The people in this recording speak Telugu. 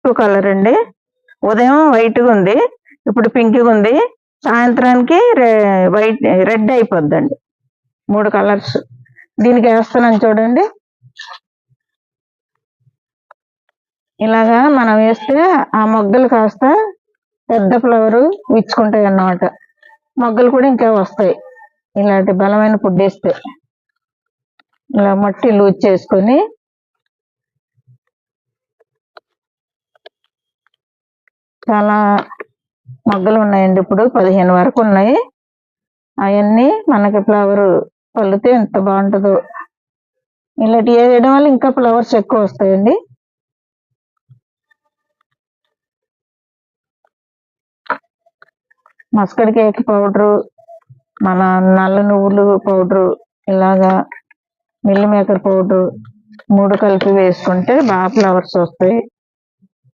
పసుపు కలర్ అండి. ఉదయం వైట్గా ఉంది, ఇప్పుడు పింక్గా ఉంది, సాయంత్రానికి వైట్ రెడ్ అయిపోద్దండి. 3 కలర్స్ దీనికి వేస్తున్నాను చూడండి. ఇలాగా మనం వేస్తే ఆ మొగ్గలు కాస్త పెద్ద ఫ్లవర్ విచ్చుకుంటాయి అన్నమాట. మొగ్గలు కూడా ఇంకా వస్తాయి ఇలాంటి బలమైన ఫుడ్ వేస్తే. ఇలా మట్టి లూజ్ చేసుకొని చాలా మొగ్గలు ఉన్నాయండి, ఇప్పుడు 15 వరకు ఉన్నాయి. అవన్నీ మనకి ఫ్లవర్ పళ్ళితే ఎంత బాగుంటుందో. ఇలాంటి వేయడం వల్ల ఇంకా ఫ్లవర్స్ ఎక్కువ వస్తాయండి. మస్కడ్ కేక్ పౌడరు, మన నల్ల నువ్వులు పౌడరు, ఇలాగా మిల్ మేకర్ పౌడరు 3 కలిపి వేసుకుంటే బాగా ఫ్లవర్స్ వస్తాయి.